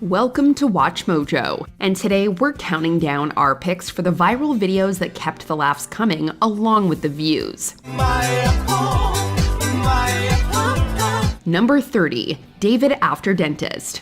Welcome to Watch Mojo, and today we're counting down our picks for the viral videos that kept the laughs coming along with the views. Number 30, David After Dentist.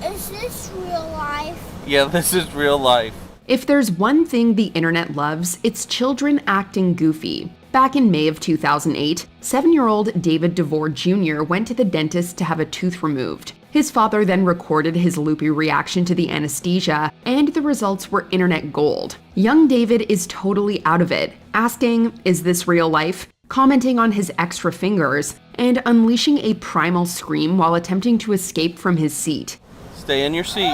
Is this real life? Yeah, this is real life. If there's one thing the internet loves, it's children acting goofy. Back in May of 2008, 7-year-old David DeVore Jr. went to the dentist to have a tooth removed. His father then recorded his loopy reaction to the anesthesia, and the results were internet gold. Young David is totally out of it, asking, "Is this real life?" commenting on his extra fingers, and unleashing a primal scream while attempting to escape from his seat. Stay in your seat.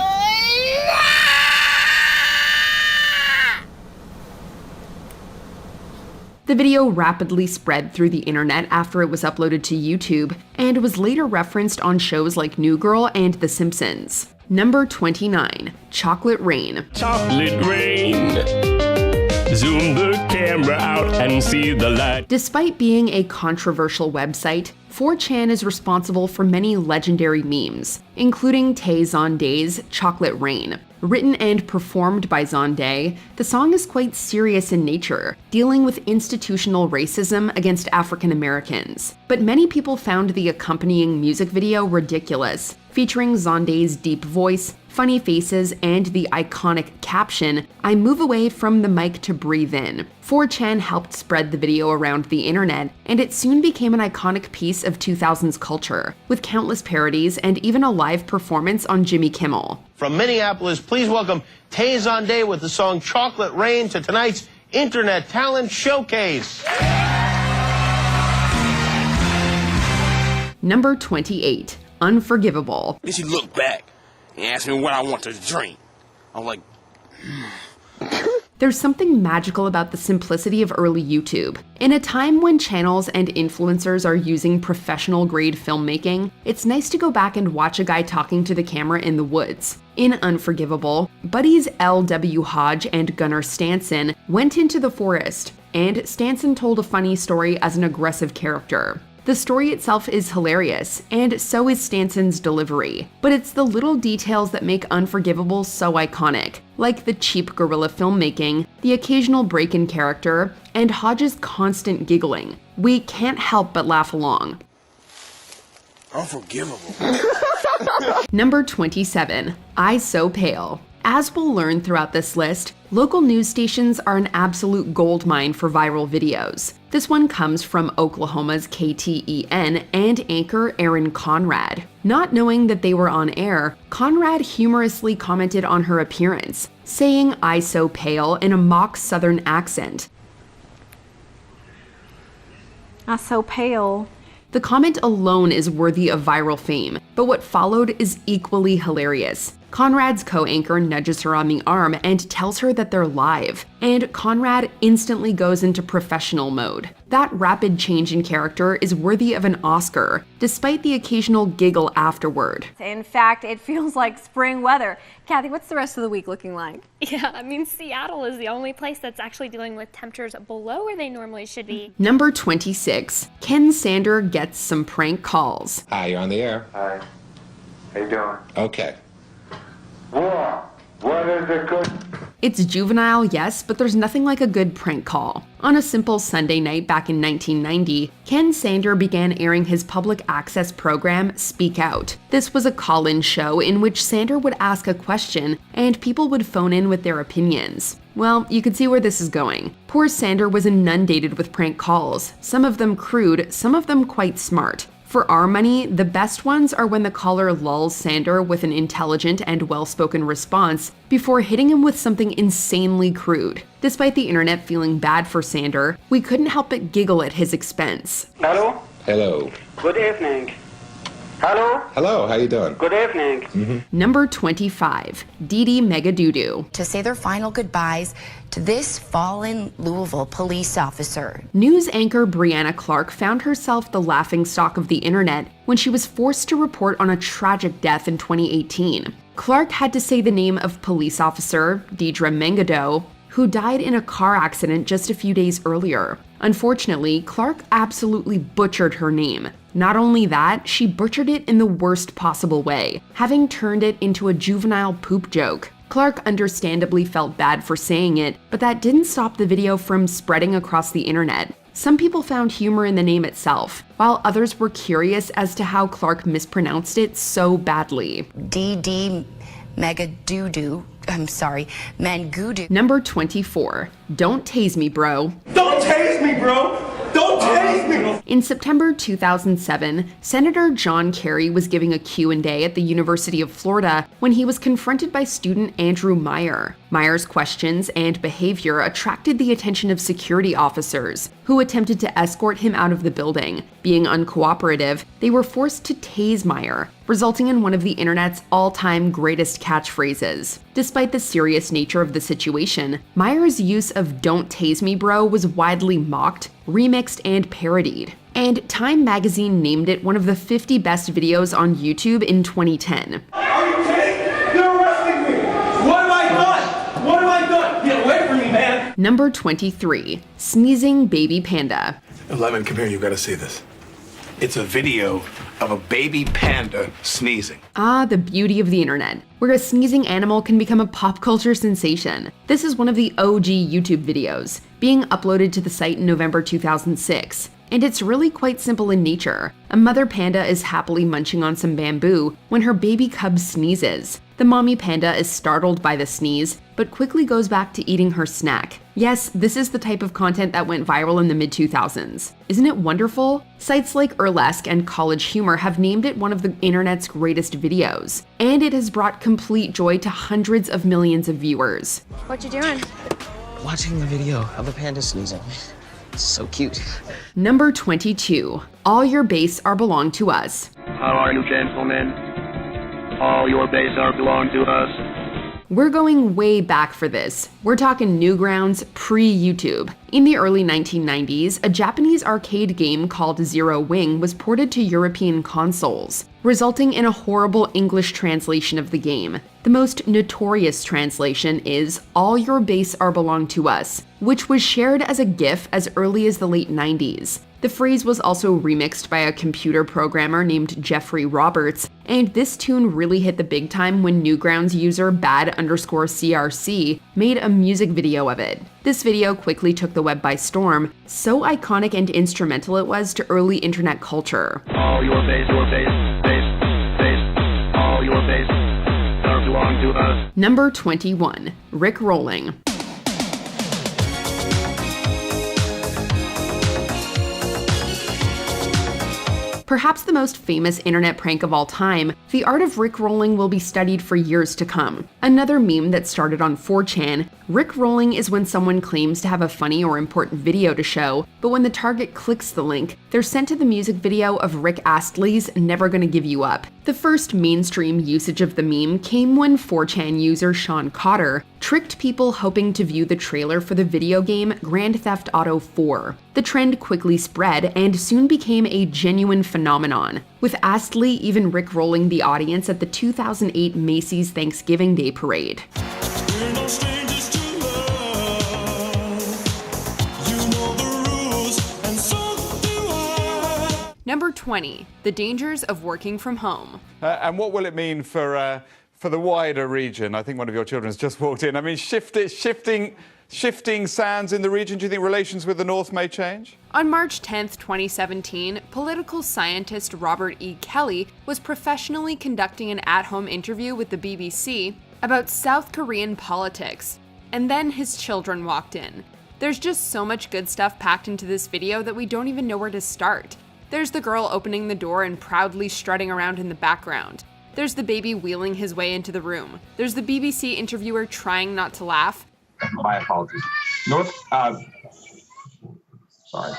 The video rapidly spread through the internet after it was uploaded to YouTube, and was later referenced on shows like New Girl and The Simpsons. Number 29, Chocolate Rain. Chocolate rain. Zoom the camera out and see the light. Despite being a controversial website, 4chan is responsible for many legendary memes, including Tay Zonday's Chocolate Rain. Written and performed by Zonday, the song is quite serious in nature, dealing with institutional racism against African Americans. But many people found the accompanying music video ridiculous, featuring Zonday's deep voice, funny faces, and the iconic caption, "I move away from the mic to breathe in." 4chan helped spread the video around the internet, and it soon became an iconic piece of 2000s culture, with countless parodies and even a live performance on Jimmy Kimmel. From Minneapolis, please welcome Tay Zonday with the song Chocolate Rain to tonight's Internet Talent Showcase. Number 28, Unforgivable. Then she looked back and asked me what I want to drink. I'm like, There's something magical about the simplicity of early YouTube. In a time when channels and influencers are using professional-grade filmmaking, it's nice to go back and watch a guy talking to the camera in the woods. In Unforgivable, buddies L.W. Hodge and Gunnar Stanson went into the forest, and Stanson told a funny story as an aggressive character. The story itself is hilarious, and so is Stanson's delivery. But it's the little details that make Unforgivable so iconic, like the cheap guerrilla filmmaking, the occasional break in character, and Hodge's constant giggling. We can't help but laugh along. unforgivable. Number 27, I So Pale. As we'll learn throughout this list, local news stations are an absolute goldmine for viral videos. This one comes from Oklahoma's KTEN and anchor Erin Conrad. Not knowing that they were on air, Conrad humorously commented on her appearance, saying "I so pale" in a mock Southern accent. I so pale. The comment alone is worthy of viral fame, but what followed is equally hilarious. Conrad's co-anchor nudges her on the arm and tells her that they're live, and Conrad instantly goes into professional mode. That rapid change in character is worthy of an Oscar, despite the occasional giggle afterward. In fact, it feels like spring weather. Kathy, what's the rest of the week looking like? Yeah, I mean, Seattle is the only place that's actually dealing with temperatures below where they normally should be. Number 26, Ken Sander gets some prank calls. Hi, you're on the air. Hi. How you doing? Okay. What is it good? It's juvenile, yes, but there's nothing like a good prank call. On a simple Sunday night back in 1990, Ken Sander began airing his public access program, Speak Out. This was a call-in show in which Sander would ask a question, and people would phone in with their opinions. Well, you could see where this is going. Poor Sander was inundated with prank calls, some of them crude, some of them quite smart. For our money, the best ones are when the caller lulls Sander with an intelligent and well-spoken response before hitting him with something insanely crude. Despite the internet feeling bad for Sander, we couldn't help but giggle at his expense. Hello? Hello. Good evening. Hello? Hello, how you doing? Good evening. Number 25, Dee Dee Megadoodoo. To say their final goodbyes to this fallen Louisville police officer. News anchor Brianna Clark found herself the laughingstock of the internet when she was forced to report on a tragic death in 2018. Clark had to say the name of police officer Deidre Mengado, who died in a car accident just a few days earlier. Unfortunately, Clark absolutely butchered her name. Not only that, she butchered it in the worst possible way, having turned it into a juvenile poop joke. Clark understandably felt bad for saying it, but that didn't stop the video from spreading across the internet. Some people found humor in the name itself, while others were curious as to how Clark mispronounced it so badly. DD Megadoodoo. I'm sorry, Mangudu. Number 24. Don't tase me, bro. Don't tase me, bro! Don't tase me! In September 2007, Senator John Kerry was giving a Q&A at the University of Florida when he was confronted by student Andrew Meyer. Meyer's questions and behavior attracted the attention of security officers, who attempted to escort him out of the building. Being uncooperative, they were forced to tase Meyer, resulting in one of the internet's all-time greatest catchphrases. Despite the serious nature of the situation, Meyer's use of "Don't tase me, bro" was widely mocked, remixed, and parodied. And Time magazine named it one of the 50 best videos on YouTube in 2010. Are you kidding? You're arresting me! What have I done? What have I done? Get away from me, man! Number 23. Sneezing baby panda. Lemon, come here, you gotta see this. It's a video of a baby panda sneezing. Ah, the beauty of the internet, where a sneezing animal can become a pop culture sensation. This is one of the OG YouTube videos, being uploaded to the site in November 2006. And it's really quite simple in nature. A mother panda is happily munching on some bamboo when her baby cub sneezes. The mommy panda is startled by the sneeze, but quickly goes back to eating her snack. Yes, this is the type of content that went viral in the mid-2000s. Isn't it wonderful? Sites like Burlesque and College Humor have named it one of the internet's greatest videos, and it has brought complete joy to hundreds of millions of viewers. What you doing? Watching the video of a panda sneezing. It's so cute. Number 22. All your base are belong to us. How are you, gentlemen? All your base are belong to us. We're going way back for this. We're talking Newgrounds, pre-YouTube. In the early 1990s, a Japanese arcade game called Zero Wing was ported to European consoles, resulting in a horrible English translation of the game. The most notorious translation is "All your base are belong to us," which was shared as a GIF as early as the late 90s. The phrase was also remixed by a computer programmer named Jeffrey Roberts, and this tune really hit the big time when Newgrounds user bad_CRC made a music video of it. This video quickly took the web by storm, so iconic and instrumental it was to early internet culture. All your base, all your base are belong to us. Number 21. Rick Rolling. Perhaps the most famous internet prank of all time, the art of Rickrolling will be studied for years to come. Another meme that started on 4chan, Rickrolling is when someone claims to have a funny or important video to show, but when the target clicks the link, they're sent to the music video of Rick Astley's Never Gonna Give You Up. The first mainstream usage of the meme came when 4chan user Sean Cotter tricked people hoping to view the trailer for the video game Grand Theft Auto 4. The trend quickly spread and soon became a genuine phenomenon, with Astley even rickrolling the audience at the 2008 Macy's Thanksgiving Day Parade. Number 20. The dangers of working from home. And what will it mean for the wider region? I think one of your children has just walked in. I mean, shifting sands in the region. Do you think relations with the North may change? On March 10, 2017, political scientist Robert E. Kelly was professionally conducting an at-home interview with the BBC about South Korean politics. And then his children walked in. There's just so much good stuff packed into this video that we don't even know where to start. There's the girl opening the door and proudly strutting around in the background. There's the baby wheeling his way into the room. There's the BBC interviewer trying not to laugh. My apologies. Sorry.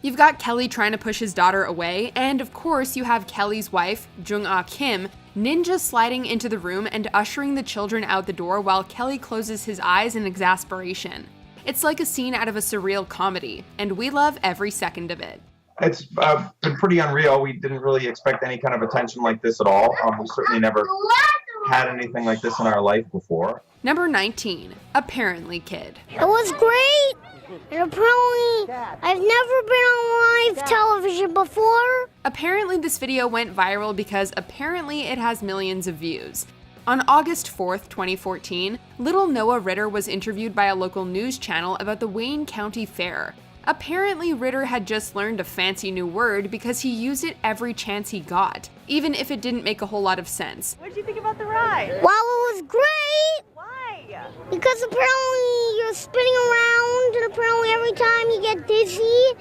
You've got Kelly trying to push his daughter away, and of course you have Kelly's wife, Jung-ah Kim, ninja sliding into the room and ushering the children out the door while Kelly closes his eyes in exasperation. It's like a scene out of a surreal comedy, and we love every second of it. It's been pretty unreal. We didn't really expect any kind of attention like this at all. We certainly never had anything like this in our life before. Number 19. Apparently Kid. It was great. And apparently, I've never been on live television before. Apparently this video went viral because apparently it has millions of views. On August 4th, 2014, little Noah Ritter was interviewed by a local news channel about the Wayne County Fair. Apparently Ritter had just learned a fancy new word because he used it every chance he got, even if it didn't make a whole lot of sense. What did you think about the ride? Well, it was great. Why? Because apparently you're spinning around, and apparently every time you get dizzy,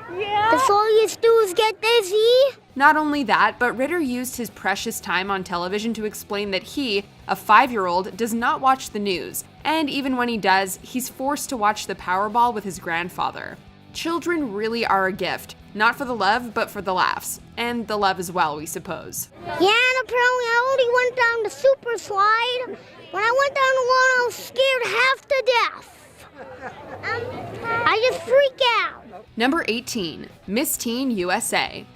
that's all you do is get dizzy. Not only that, but Ritter used his precious time on television to explain that he, a 5-year-old, does not watch the news, and even when he does, he's forced to watch the Powerball with his grandfather. Children really are a gift, not for the love, but for the laughs. And the love as well, we suppose. Yeah, and apparently I already went down the super slide. When I went down the one, I was scared half to death. I just freak out. Number 18, Miss Teen USA.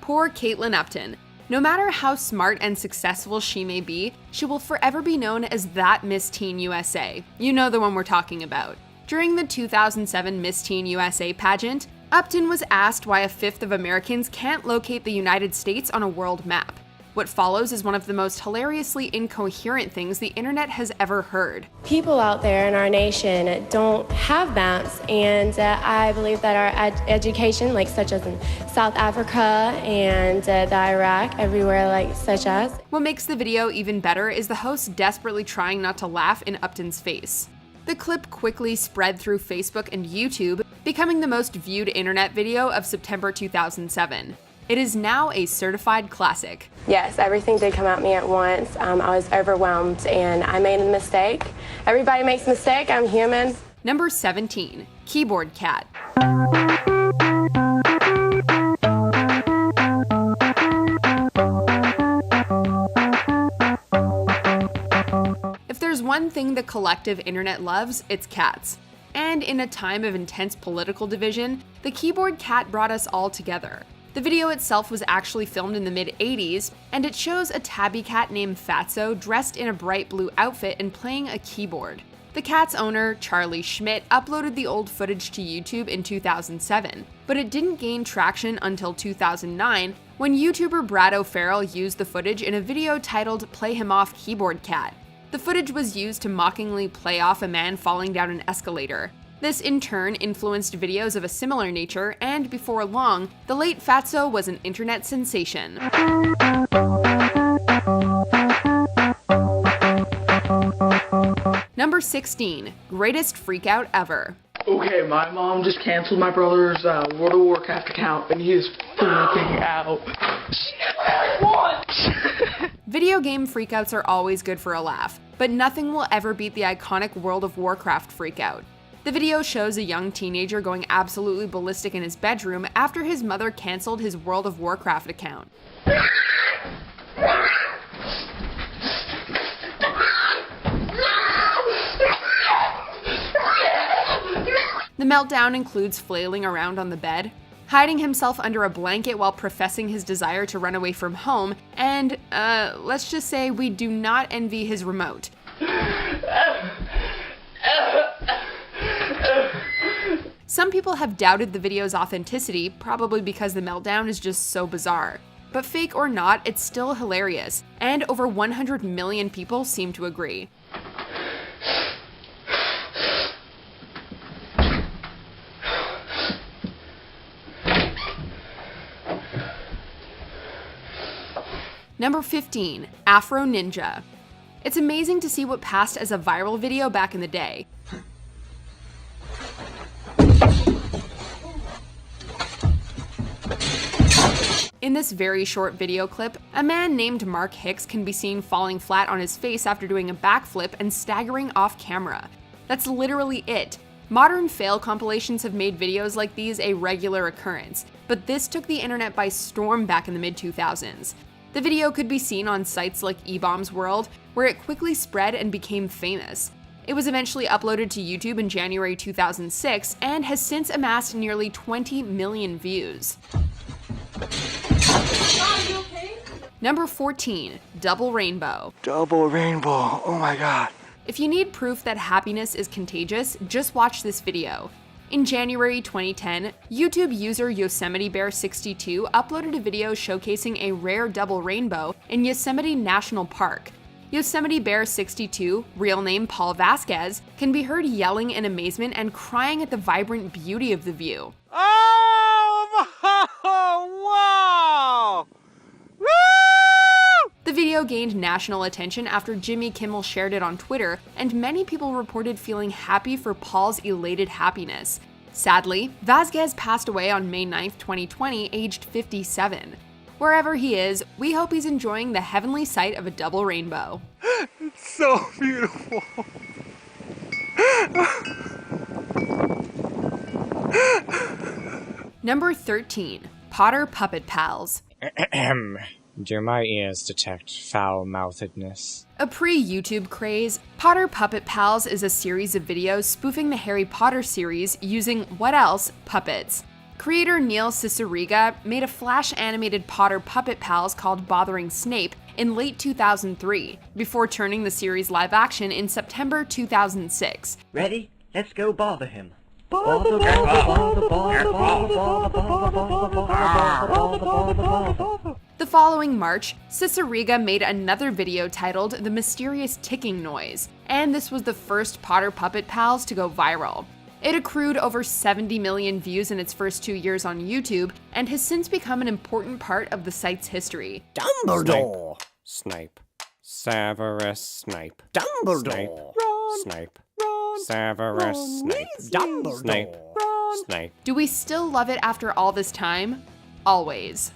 Poor Caitlin Upton. No matter how smart and successful she may be, she will forever be known as that Miss Teen USA. You know the one we're talking about. During the 2007 Miss Teen USA pageant, Upton was asked why a fifth of Americans can't locate the United States on a world map. What follows is one of the most hilariously incoherent things the internet has ever heard. People out there in our nation don't have maps, and I believe that our education, like such as in South Africa and the Iraq, everywhere like such as. What makes the video even better is the host desperately trying not to laugh in Upton's face. The clip quickly spread through Facebook and YouTube, becoming the most viewed internet video of September 2007. It is now a certified classic. Yes, everything did come at me at once. I was overwhelmed and I made a mistake. Everybody makes a mistake, I'm human. Number 17, Keyboard Cat. If there's one thing the collective internet loves, it's cats. And in a time of intense political division, the Keyboard Cat brought us all together. The video itself was actually filmed in the mid-80s, and it shows a tabby cat named Fatso dressed in a bright blue outfit and playing a keyboard. The cat's owner, Charlie Schmidt, uploaded the old footage to YouTube in 2007, but it didn't gain traction until 2009 when YouTuber Brad O'Farrell used the footage in a video titled "Play Him Off Keyboard Cat." The footage was used to mockingly play off a man falling down an escalator. This in turn influenced videos of a similar nature, and before long, the late Fatso was an internet sensation. Number 16, Greatest Freakout Ever. Okay, my mom just canceled my brother's World of Warcraft account, and he is freaking out. Video game freakouts are always good for a laugh, but nothing will ever beat the iconic World of Warcraft freakout. The video shows a young teenager going absolutely ballistic in his bedroom after his mother canceled his World of Warcraft account. The meltdown includes flailing around on the bed, hiding himself under a blanket while professing his desire to run away from home, and, let's just say we do not envy his remote. Some people have doubted the video's authenticity, probably because the meltdown is just so bizarre. But fake or not, it's still hilarious, and over 100 million people seem to agree. Number 15, Afro Ninja. It's amazing to see what passed as a viral video back in the day. In this very short video clip, a man named Mark Hicks can be seen falling flat on his face after doing a backflip and staggering off camera. That's literally it. Modern fail compilations have made videos like these a regular occurrence, but this took the internet by storm back in the mid-2000s. The video could be seen on sites like eBaum's World, where it quickly spread and became famous. It was eventually uploaded to YouTube in January 2006 and has since amassed nearly 20 million views. Number 14, Double Rainbow. Double rainbow, oh my god. If you need proof that happiness is contagious, just watch this video. In January 2010, YouTube user Yosemite Bear 62 uploaded a video showcasing a rare double rainbow in Yosemite National Park. Yosemite Bear 62, real name Paul Vasquez, can be heard yelling in amazement and crying at the vibrant beauty of the view. Oh, wow! Woo! The video gained national attention after Jimmy Kimmel shared it on Twitter, and many people reported feeling happy for Paul's elated happiness. Sadly, Vasquez passed away on May 9, 2020, aged 57. Wherever he is, we hope he's enjoying the heavenly sight of a double rainbow. It's so beautiful. Number 13. Potter Puppet Pals. Do my ears detect foul-mouthedness? A pre-YouTube craze, Potter Puppet Pals is a series of videos spoofing the Harry Potter series using, what else, puppets. Creator Neil Cicierega made a Flash-animated Potter Puppet Pals called Bothering Snape in late 2003, before turning the series live-action in September 2006. Ready? Let's go bother him. The following March, Cicierega made another video titled The Mysterious Ticking Noise, and this was the first Potter Puppet Pals to go viral. It accrued over 70 million views in its first 2 years on YouTube, and has since become an important part of the site's history. Dumbledore! Snape. Severus Snape. Dumbledore! Snape. Severus Snape. Dumbledore! Snape. Snape. Do we still love it after all this time? Always.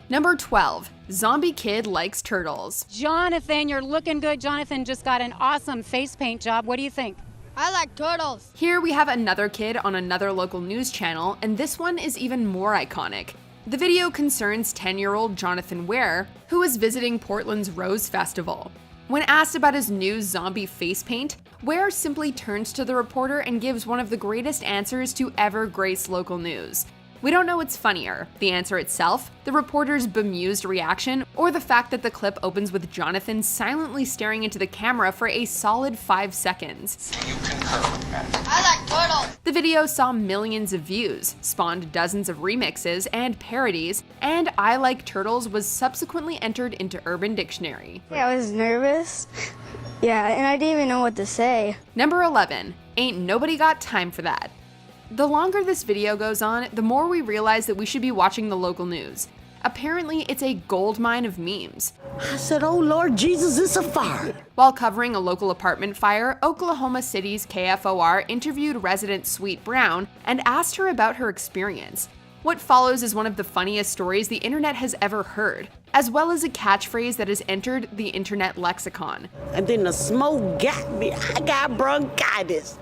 Number 12. Zombie Kid Likes Turtles. Jonathan, you're looking good. Jonathan just got an awesome face paint job. What do you think? I like turtles. Here we have another kid on another local news channel, and this one is even more iconic. The video concerns 10-year-old Jonathan Ware, who is visiting Portland's Rose Festival. When asked about his new zombie face paint, Ware simply turns to the reporter and gives one of the greatest answers to ever grace local news. We don't know what's funnier, the answer itself, the reporter's bemused reaction, or the fact that the clip opens with Jonathan silently staring into the camera for a solid 5 seconds. I like turtles. The video saw millions of views, spawned dozens of remixes and parodies, and I Like Turtles was subsequently entered into Urban Dictionary. Yeah, I was nervous. Yeah, and I didn't even know what to say. Number 11. Ain't nobody got time for that. The longer this video goes on, the more we realize that we should be watching the local news. Apparently, it's a goldmine of memes. I said, oh Lord Jesus, it's a fire. While covering a local apartment fire, Oklahoma City's KFOR interviewed resident Sweet Brown and asked her about her experience. What follows is one of the funniest stories the internet has ever heard, as well as a catchphrase that has entered the internet lexicon. And then the smoke got me. I got bronchitis.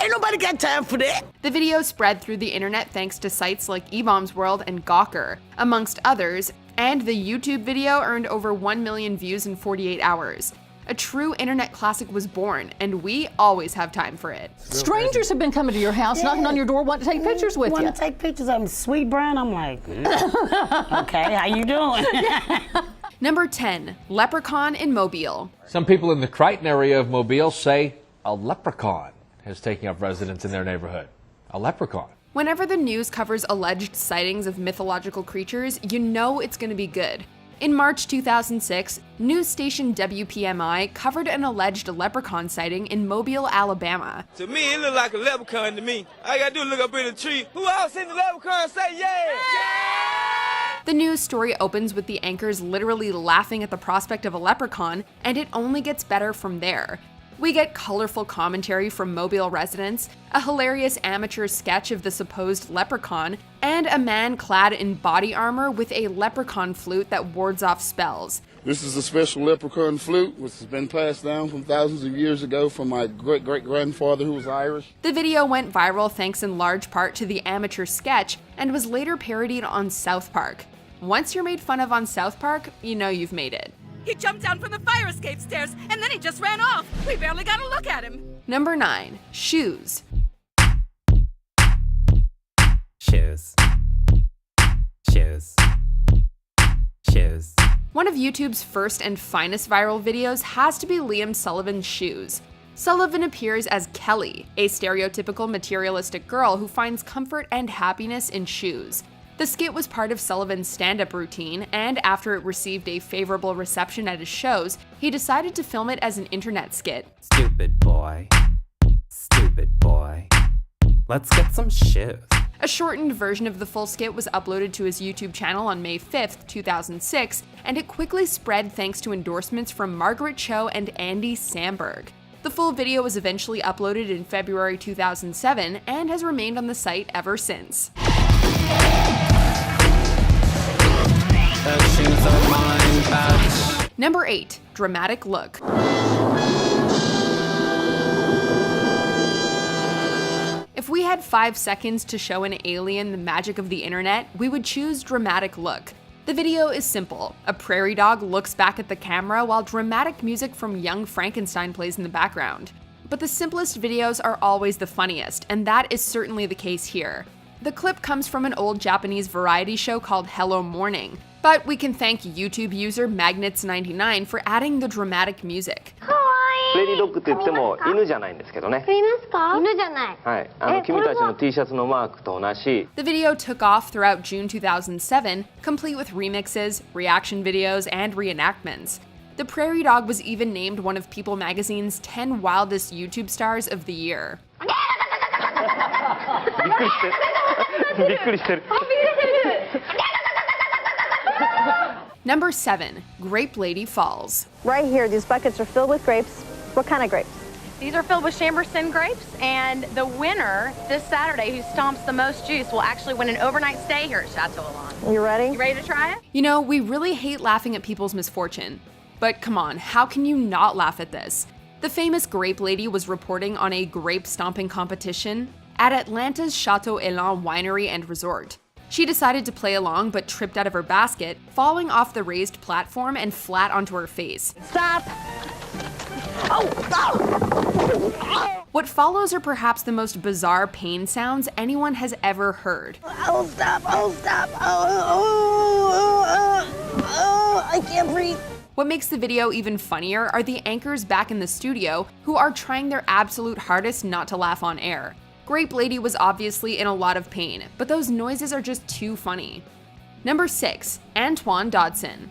Ain't nobody got time for that. The video spread through the internet thanks to sites like eBaum's World and Gawker, amongst others, and the YouTube video earned over 1 million views in 48 hours. A true internet classic was born, and we always have time for it. Strangers have been coming to your house, knocking on your door, wanting to take pictures with you. Want to take pictures of me. Sweet Brown, I'm like, okay, how you doing? Number 10. Leprechaun in Mobile. Some people in the Crichton area of Mobile say a leprechaun is taking up residence in their neighborhood. A leprechaun. Whenever the news covers alleged sightings of mythological creatures, you know it's going to be good. In March 2006, news station WPMI covered an alleged leprechaun sighting in Mobile, Alabama. To me, it look like a leprechaun to me. All I gotta do is look up in the tree. Who else seen the leprechaun say yeah? The news story opens with the anchors literally laughing at the prospect of a leprechaun, and it only gets better from there. We get colorful commentary from Mobile residents, a hilarious amateur sketch of the supposed leprechaun, and a man clad in body armor with a leprechaun flute that wards off spells. This is a special leprechaun flute, which has been passed down from thousands of years ago from my great-great-grandfather who was Irish. The video went viral thanks in large part to the amateur sketch and was later parodied on South Park. Once you're made fun of on South Park, you know you've made it. He jumped down from the fire escape stairs, and then he just ran off. We barely got a look at him. Number 9. Shoes. Shoes. Shoes. Shoes. One of YouTube's first and finest viral videos has to be Liam Sullivan's shoes. Sullivan appears as Kelly, a stereotypical materialistic girl who finds comfort and happiness in shoes. The skit was part of Sullivan's stand-up routine, and after it received a favorable reception at his shows, he decided to film it as an internet skit. Stupid boy. Stupid boy. Let's get some shoes. A shortened version of the full skit was uploaded to his YouTube channel on May 5th, 2006, and it quickly spread thanks to endorsements from Margaret Cho and Andy Samberg. The full video was eventually uploaded in February 2007 and has remained on the site ever since. Number 8. Dramatic look. If we had 5 seconds to show an alien the magic of the internet, we would choose dramatic look. The video is simple. A prairie dog looks back at the camera while dramatic music from Young Frankenstein plays in the background. But the simplest videos are always the funniest, and that is certainly the case here. The clip comes from an old Japanese variety show called Hello Morning, but we can thank YouTube user Magnets99 for adding the dramatic music. プレーリードッグって言っても犬じゃないんですけどね。いますか？犬じゃない。はい。君たちの T シャツのマークと同じ。The video took off throughout June 2007, complete with remixes, reaction videos, and reenactments. The prairie dog was even named one of People Magazine's 10 wildest YouTube stars of the year. びっくりしてる。びっくりしてる。 Number 7. Grape Lady Falls. Right here, these buckets are filled with grapes. What kind of grapes? These are filled with Chamberson grapes, and the winner this Saturday who stomps the most juice will actually win an overnight stay here at Chateau Elan. You ready? You ready to try it? You know, we really hate laughing at people's misfortune. But come on, how can you not laugh at this? The famous grape lady was reporting on a grape stomping competition at Atlanta's Chateau Elan Winery and Resort. She decided to play along but tripped out of her basket, falling off the raised platform and flat onto her face. Stop! What follows are perhaps the most bizarre pain sounds anyone has ever heard. Oh, stop! Oh, stop! I can't breathe. What makes the video even funnier are the anchors back in the studio who are trying their absolute hardest not to laugh on air. Grape Lady was obviously in a lot of pain, but those noises are just too funny. Number 6. Antoine Dodson.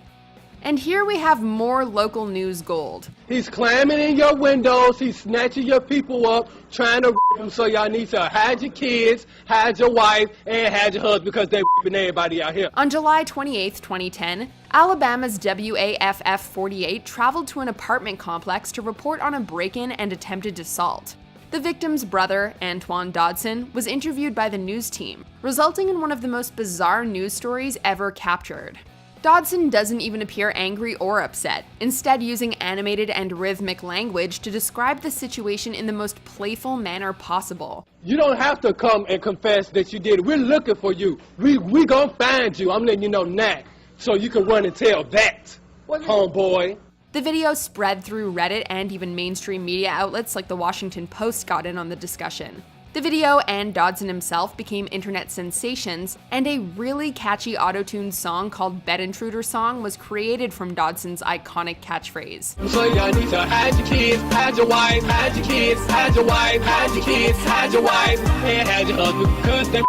And here we have more local news gold. He's climbing in your windows, he's snatching your people up, trying to rape them, so y'all need to hide your kids, hide your wife, and hide your husband because they're raping everybody out here. On July 28, 2010, Alabama's WAFF 48 traveled to an apartment complex to report on a break-in and attempted assault. The victim's brother, Antoine Dodson, was interviewed by the news team, resulting in one of the most bizarre news stories ever captured. Dodson doesn't even appear angry or upset, instead using animated and rhythmic language to describe the situation in the most playful manner possible. You don't have to come and confess that you did it. We're looking for you. We gonna find you. I'm letting you know now, so you can run and tell that, homeboy. The video spread through Reddit and even mainstream media outlets like the Washington Post got in on the discussion. The video and Dodson himself became internet sensations, and a really catchy auto-tuned song called Bed Intruder Song was created from Dodson's iconic catchphrase. So y'all need to hide your kids, hide your wife, hide your kids, hide your wife, hide your kids, hide your wife, and hide your husband, because they're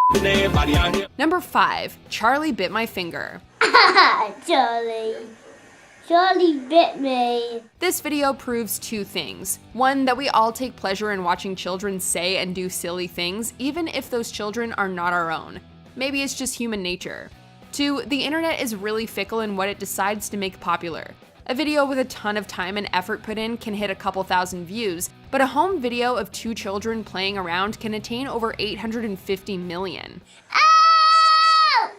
everybody out here. Number 5. Charlie Bit My Finger. Charlie bit me. This video proves 2 things. 1, that we all take pleasure in watching children say and do silly things, even if those children are not our own. Maybe it's just human nature. 2, the internet is really fickle in what it decides to make popular. A video with a ton of time and effort put in can hit a couple thousand views, but a home video of 2 children playing around can attain over 850 million. Ow!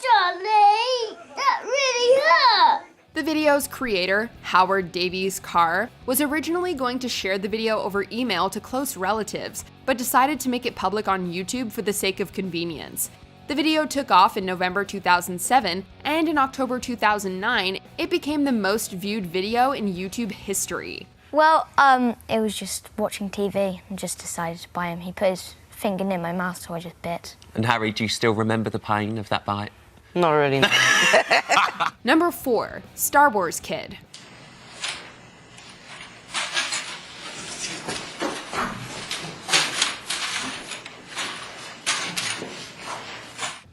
Charlie, that really hurt! The video's creator, Howard Davies Carr, was originally going to share the video over email to close relatives, but decided to make it public on YouTube for the sake of convenience. The video took off in November 2007, and in October 2009, it became the most viewed video in YouTube history. Well, it was just watching TV and just decided to buy him. He put his finger near my mouth, so I just bit. And Harry, do you still remember the pain of that bite? Not really. Number 4. Star Wars Kid.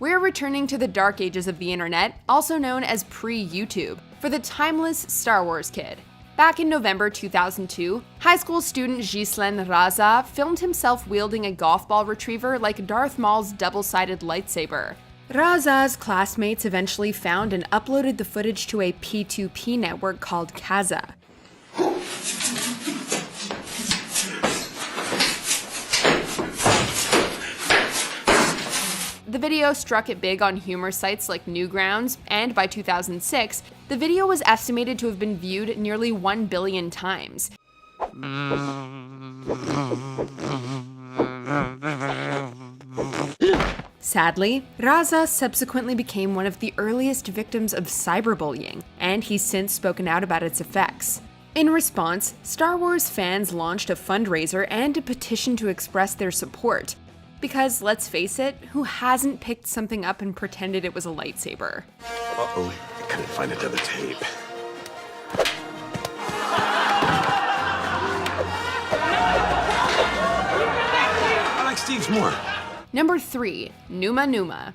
We're returning to the dark ages of the internet, also known as pre-YouTube, for the timeless Star Wars kid. Back in November 2002, high school student Ghislain Raza filmed himself wielding a golf ball retriever like Darth Maul's double-sided lightsaber. Raza's classmates eventually found and uploaded the footage to a P2P network called Kaza. The video struck it big on humor sites like Newgrounds, and by 2006, the video was estimated to have been viewed nearly 1 billion times. Sadly, Raza subsequently became one of the earliest victims of cyberbullying, and he's since spoken out about its effects. In response, Star Wars fans launched a fundraiser and a petition to express their support. Because, let's face it, who hasn't picked something up and pretended it was a lightsaber? Uh-oh, I couldn't find another tape. I like Steve's more. Number 3. Numa Numa.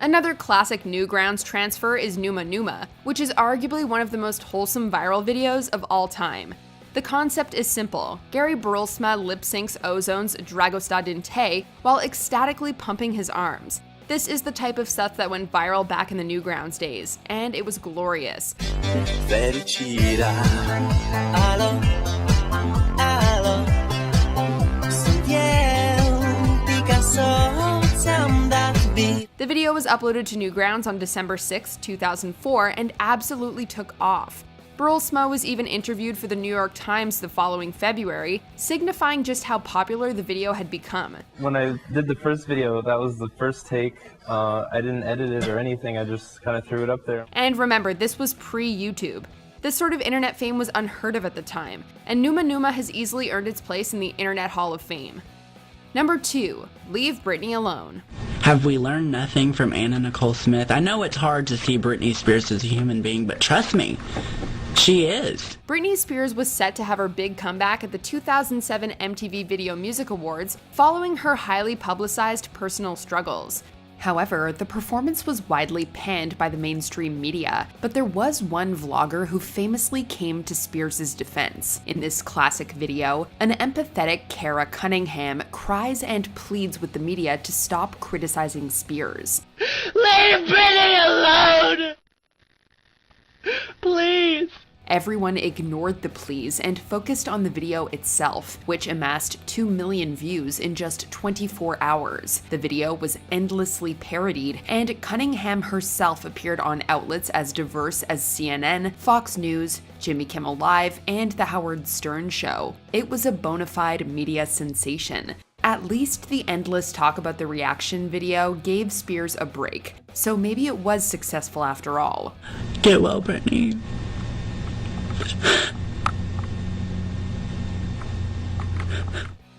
Another classic Newgrounds transfer is Numa Numa, which is arguably one of the most wholesome viral videos of all time. The concept is simple. Gary Brulsma lip-syncs Ozone's Dragosta Dinte while ecstatically pumping his arms. This is the type of stuff that went viral back in the Newgrounds days, and it was glorious. The video was uploaded to Newgrounds on December 6, 2004, and absolutely took off. Brulsma was even interviewed for the New York Times the following February, signifying just how popular the video had become. When I did the first video, that was the first take. I didn't edit it or anything, I just kind of threw it up there. And remember, this was pre-YouTube. This sort of internet fame was unheard of at the time, and Numa Numa has easily earned its place in the Internet Hall of Fame. Number 2. Leave Britney Alone. Have we learned nothing from Anna Nicole Smith? I know it's hard to see Britney Spears as a human being, but trust me, she is. Britney Spears was set to have her big comeback at the 2007 MTV Video Music Awards following her highly publicized personal struggles. However, the performance was widely panned by the mainstream media, but there was one vlogger who famously came to Spears' defense. In this classic video, an empathetic Kara Cunningham cries and pleads with the media to stop criticizing Spears. Leave Britney alone! Please! Everyone ignored the pleas and focused on the video itself, which amassed 2 million views in just 24 hours. The video was endlessly parodied, and Cunningham herself appeared on outlets as diverse as CNN, Fox News, Jimmy Kimmel Live, and The Howard Stern Show. It was a bona fide media sensation. At least the endless talk about the reaction video gave Spears a break, so maybe it was successful after all. Get well, Britney.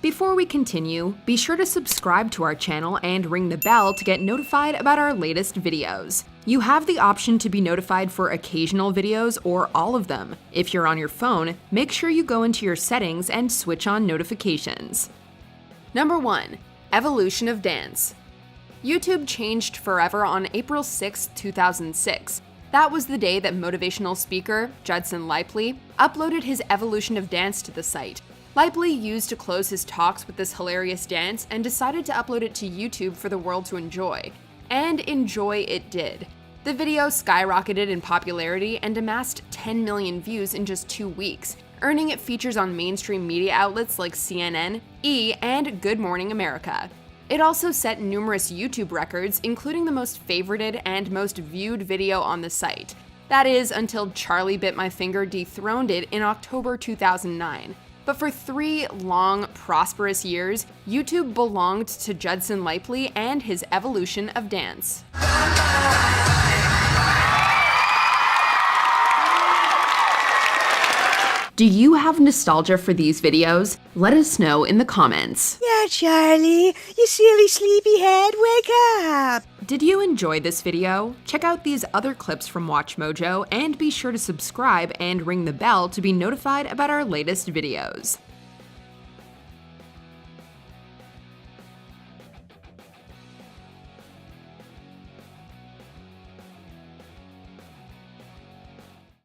Before we continue, be sure to subscribe to our channel and ring the bell to get notified about our latest videos. You have the option to be notified for occasional videos or all of them. If you're on your phone, make sure you go into your settings and switch on notifications. Number 1. Evolution of Dance. YouTube changed forever on April 6, 2006. That was the day that motivational speaker, Judson Laipley, uploaded his Evolution of Dance to the site. Laipley used to close his talks with this hilarious dance and decided to upload it to YouTube for the world to enjoy. And enjoy it did. The video skyrocketed in popularity and amassed 10 million views in just 2 weeks, earning it features on mainstream media outlets like CNN, E! And Good Morning America. It also set numerous YouTube records, including the most favorited and most viewed video on the site. That is, until Charlie Bit My Finger dethroned it in October 2009. But for 3 long, prosperous years, YouTube belonged to Judson Laipley and his Evolution of Dance. Do you have nostalgia for these videos? Let us know in the comments. Yeah, Charlie, you silly sleepyhead, wake up! Did you enjoy this video? Check out these other clips from WatchMojo and be sure to subscribe and ring the bell to be notified about our latest videos.